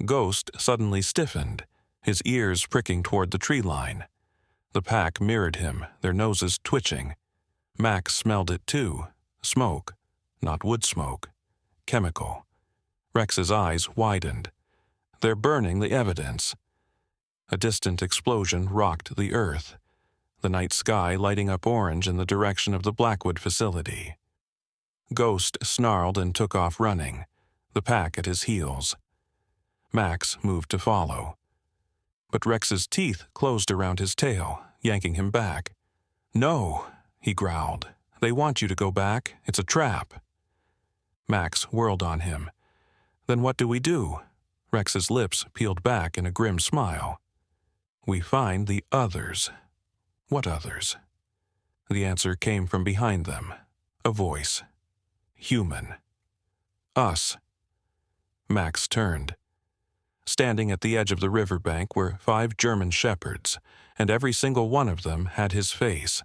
Ghost suddenly stiffened, his ears pricking toward the tree line. The pack mirrored him, their noses twitching. Max smelled it too. Smoke. Not wood smoke. Chemical. Rex's eyes widened. They're burning the evidence. A distant explosion rocked the earth, the night sky lighting up orange in the direction of the Blackwood facility. Ghost snarled and took off running, the pack at his heels. Max moved to follow. But Rex's teeth closed around his tail, yanking him back. No, he growled. They want you to go back. It's a trap. Max whirled on him. Then what do we do? Rex's lips peeled back in a grim smile. We find the others. What others? The answer came from behind them. A voice. Human. Us. Max turned. Standing at the edge of the riverbank were 5 German shepherds, and every single one of them had his face.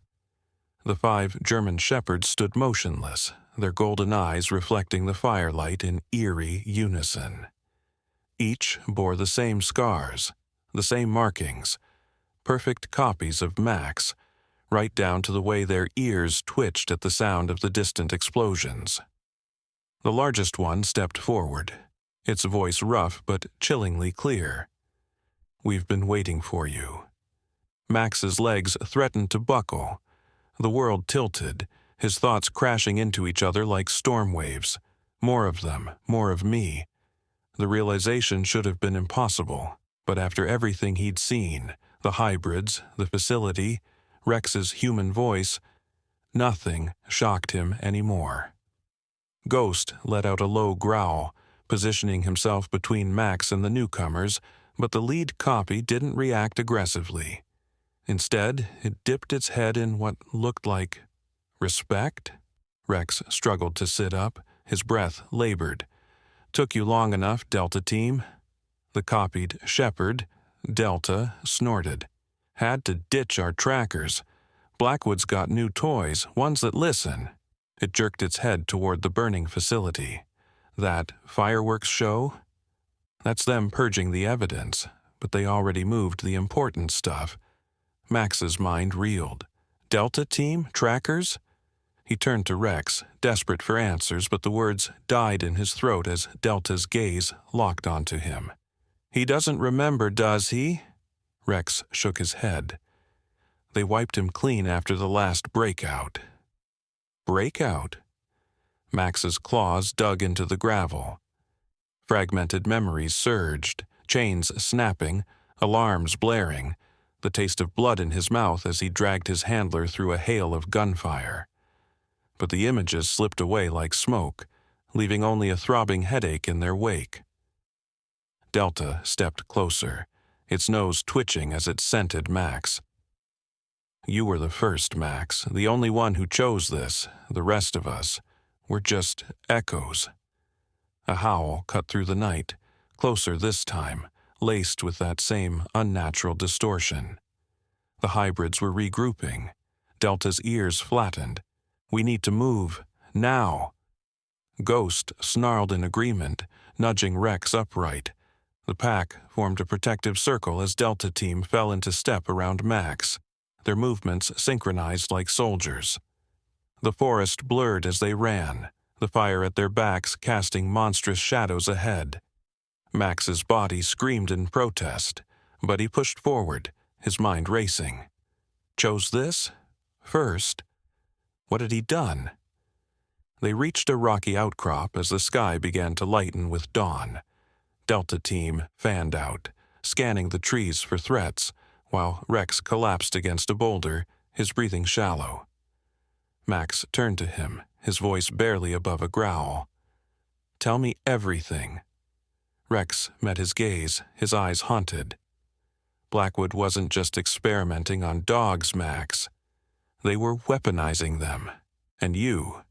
The 5 German shepherds stood motionless, their golden eyes reflecting the firelight in eerie unison. Each bore the same scars, the same markings, perfect copies of Max, right down to the way their ears twitched at the sound of the distant explosions. The largest one stepped forward, its voice rough but chillingly clear. We've been waiting for you. Max's legs threatened to buckle. The world tilted, his thoughts crashing into each other like storm waves. More of them, more of me. The realization should have been impossible, but after everything he'd seen, the hybrids, the facility, Rex's human voice, nothing shocked him anymore. Ghost let out a low growl, positioning himself between Max and the newcomers, but the lead copy didn't react aggressively. Instead, it dipped its head in what looked like respect. Rex struggled to sit up, his breath labored. Took you long enough, Delta Team. The copied shepherd, Delta, snorted. Had to ditch our trackers. Blackwood's got new toys, ones that listen. It jerked its head toward the burning facility. That fireworks show? That's them purging the evidence, but they already moved the important stuff. Max's mind reeled. Delta Team? Trackers? He turned to Rex, desperate for answers, but the words died in his throat as Delta's gaze locked onto him. He doesn't remember, does he? Rex shook his head. They wiped him clean after the last breakout. Breakout? Max's claws dug into the gravel. Fragmented memories surged, chains snapping, alarms blaring, the taste of blood in his mouth as he dragged his handler through a hail of gunfire. But the images slipped away like smoke, leaving only a throbbing headache in their wake. Delta stepped closer, its nose twitching as it scented Max. You were the first, Max, the only one who chose this. The rest of us were just echoes. A howl cut through the night, closer this time, laced with that same unnatural distortion. The hybrids were regrouping. Delta's ears flattened. We need to move, now. Ghost snarled in agreement, nudging Rex upright. The pack formed a protective circle as Delta Team fell into step around Max, their movements synchronized like soldiers. The forest blurred as they ran, the fire at their backs casting monstrous shadows ahead. Max's body screamed in protest, but he pushed forward, his mind racing. Chose this? First? What had he done? They reached a rocky outcrop as the sky began to lighten with dawn. Delta Team fanned out, scanning the trees for threats, while Rex collapsed against a boulder, his breathing shallow. Max turned to him, his voice barely above a growl. "Tell me everything." Rex met his gaze, his eyes haunted. Blackwood wasn't just experimenting on dogs, Max. They were weaponizing them. And you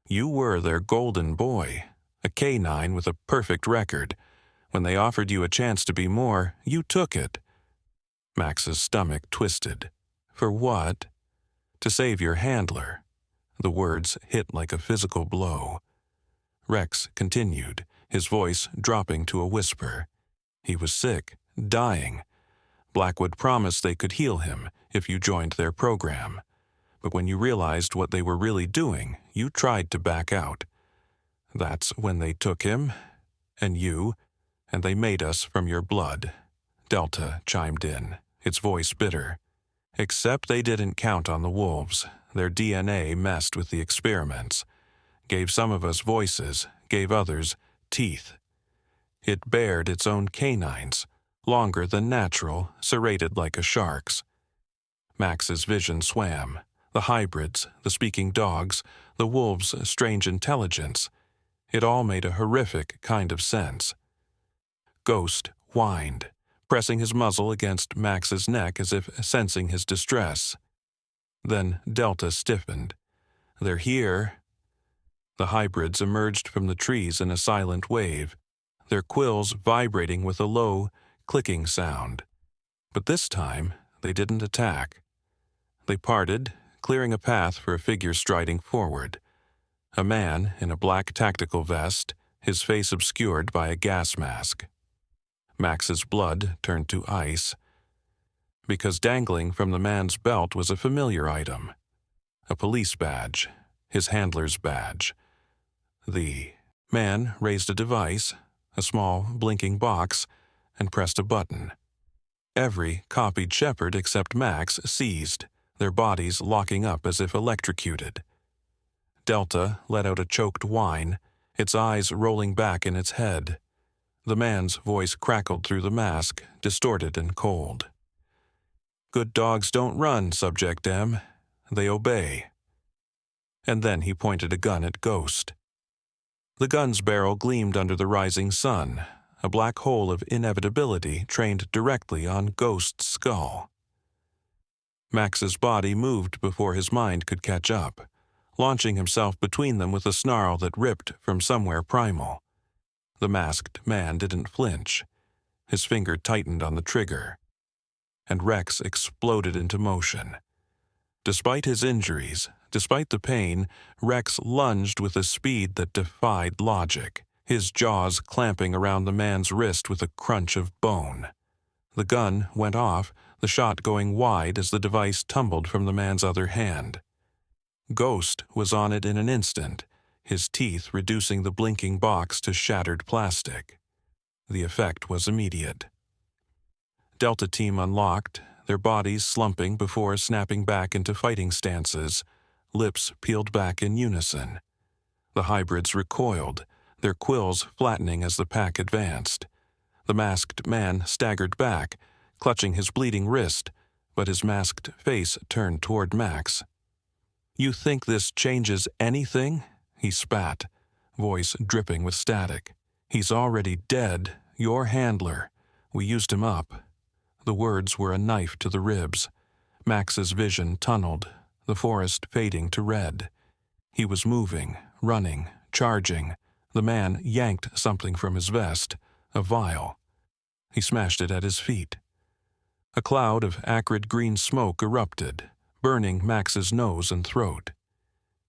were their golden boy, a canine with a perfect record. When they offered you a chance to be more, you took it. Max's stomach twisted. For what? To save your handler. The words hit like a physical blow. Rex continued, his voice dropping to a whisper. He was sick, dying. Blackwood promised they could heal him if you joined their program. But when you realized what they were really doing, you tried to back out. That's when they took him, and you, and they made us from your blood. Delta chimed in, its voice bitter. Except they didn't count on the wolves. Their DNA messed with the experiments. Gave some of us voices, gave others teeth. It bared its own canines, longer than natural, serrated like a shark's. Max's vision swam. The hybrids, the speaking dogs, the wolves' strange intelligence. It all made a horrific kind of sense. Ghost whined, pressing his muzzle against Max's neck as if sensing his distress. Then Delta stiffened. "They're here." The hybrids emerged from the trees in a silent wave, their quills vibrating with a low, clicking sound. But this time, they didn't attack. They parted, clearing a path for a figure striding forward. A man in a black tactical vest, his face obscured by a gas mask. Max's blood turned to ice, because dangling from the man's belt was a familiar item. A police badge, his handler's badge. The man raised a device, a small, blinking box, and pressed a button. Every copied shepherd except Max seized, their bodies locking up as if electrocuted. Delta let out a choked whine, its eyes rolling back in its head. The man's voice crackled through the mask, distorted and cold. "Good dogs don't run, Subject M. They obey." And then he pointed a gun at Ghost. The gun's barrel gleamed under the rising sun, a black hole of inevitability trained directly on Ghost's skull. Max's body moved before his mind could catch up, launching himself between them with a snarl that ripped from somewhere primal. The masked man didn't flinch. His finger tightened on the trigger, and Rex exploded into motion. Despite his injuries, despite the pain, Rex lunged with a speed that defied logic, his jaws clamping around the man's wrist with a crunch of bone. The gun went off, the shot going wide as the device tumbled from the man's other hand. Ghost was on it in an instant, his teeth reducing the blinking box to shattered plastic. The effect was immediate. Delta Team unlocked, their bodies slumping before snapping back into fighting stances, lips peeled back in unison. The hybrids recoiled, their quills flattening as the pack advanced. The masked man staggered back, clutching his bleeding wrist, but his masked face turned toward Max. "You think this changes anything?" he spat, voice dripping with static. "He's already dead, your handler. We used him up." The words were a knife to the ribs. Max's vision tunneled, the forest fading to red. He was moving, running, charging. The man yanked something from his vest, a vial. He smashed it at his feet. A cloud of acrid green smoke erupted, burning Max's nose and throat.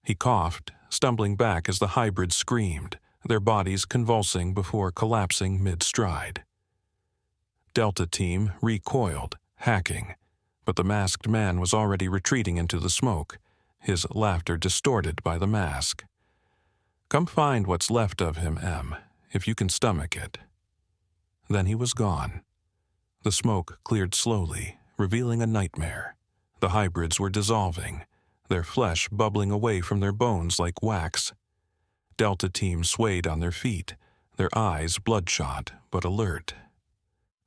He coughed, stumbling back as the hybrids screamed, their bodies convulsing before collapsing mid-stride. Delta Team recoiled, hacking, but the masked man was already retreating into the smoke, his laughter distorted by the mask. "Come find what's left of him, M, if you can stomach it." Then he was gone. The smoke cleared slowly, revealing a nightmare. The hybrids were dissolving, their flesh bubbling away from their bones like wax. Delta team swayed on their feet, their eyes bloodshot but alert.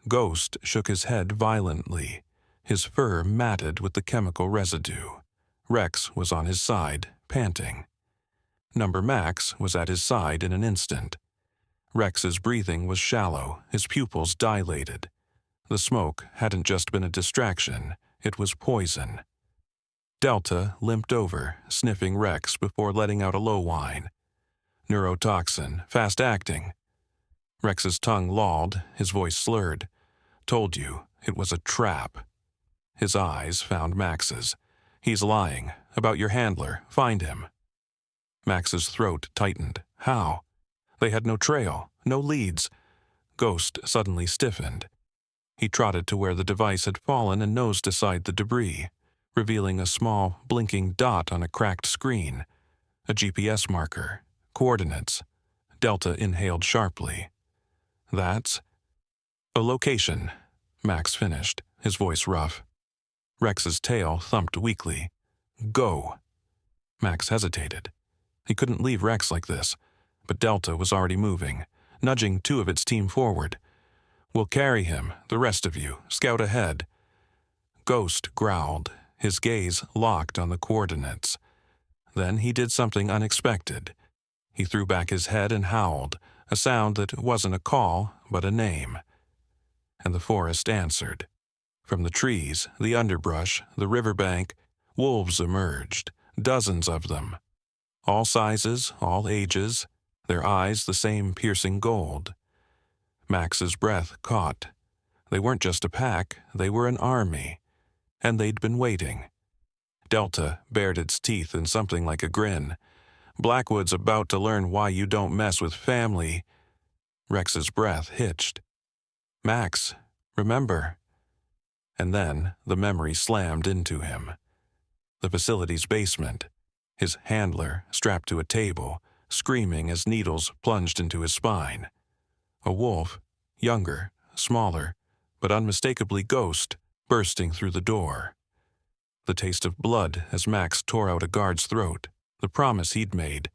Ghost shook his head violently, his fur matted with the chemical residue. Rex was on his side, panting. Number Max was at his side in an instant. Rex's breathing was shallow, his pupils dilated. The smoke hadn't just been a distraction, it was poison. Delta limped over, sniffing Rex before letting out a low whine. Neurotoxin, fast-acting. Rex's tongue lolled, his voice slurred. Told you, it was a trap. His eyes found Max's. He's lying. About your handler. Find him. Max's throat tightened. How? They had no trail, no leads. Ghost suddenly stiffened. He trotted to where the device had fallen and nosed aside the debris, revealing a small, blinking dot on a cracked screen. A GPS marker. Coordinates. Delta inhaled sharply. That's a location, Max finished, his voice rough. Rex's tail thumped weakly. Go. Max hesitated. He couldn't leave Rex like this, but Delta was already moving, nudging two of its team forward. We'll carry him, the rest of you. Scout ahead. Ghost growled, his gaze locked on the coordinates. Then he did something unexpected. He threw back his head and howled, a sound that wasn't a call, but a name. And the forest answered. From the trees, the underbrush, the riverbank, wolves emerged, dozens of them. All sizes, all ages, their eyes the same piercing gold. Max's breath caught. They weren't just a pack, they were an army. And they'd been waiting. Delta bared its teeth in something like a grin. Blackwood's about to learn why you don't mess with family. Rex's breath hitched. Max, remember. And then the memory slammed into him. The facility's basement. His handler strapped to a table, screaming as needles plunged into his spine. A wolf, younger, smaller, but unmistakably Ghost, bursting through the door. The taste of blood as Max tore out a guard's throat, the promise he'd made.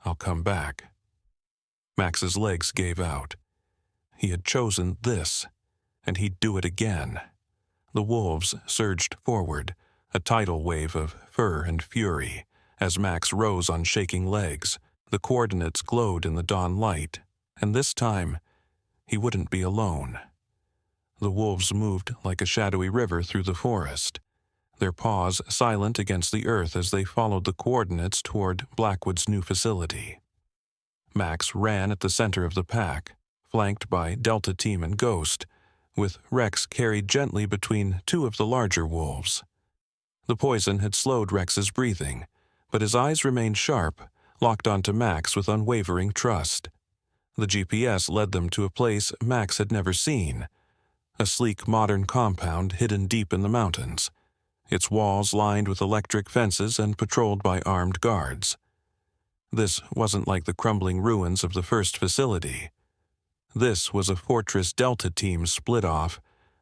I'll come back. Max's legs gave out. He had chosen this, and he'd do it again. The wolves surged forward, a tidal wave of fur and fury, as Max rose on shaking legs. The coordinates glowed in the dawn light, and this time, he wouldn't be alone. The wolves moved like a shadowy river through the forest, their paws silent against the earth as they followed the coordinates toward Blackwood's new facility. Max ran at the center of the pack, flanked by Delta Team and Ghost, with Rex carried gently between two of the larger wolves. The poison had slowed Rex's breathing, but his eyes remained sharp, locked onto Max with unwavering trust. The GPS led them to a place Max had never seen, a sleek modern compound hidden deep in the mountains, its walls lined with electric fences and patrolled by armed guards. This wasn't like the crumbling ruins of the first facility. This was a fortress Delta Team split off,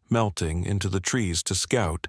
melting into the trees to scout,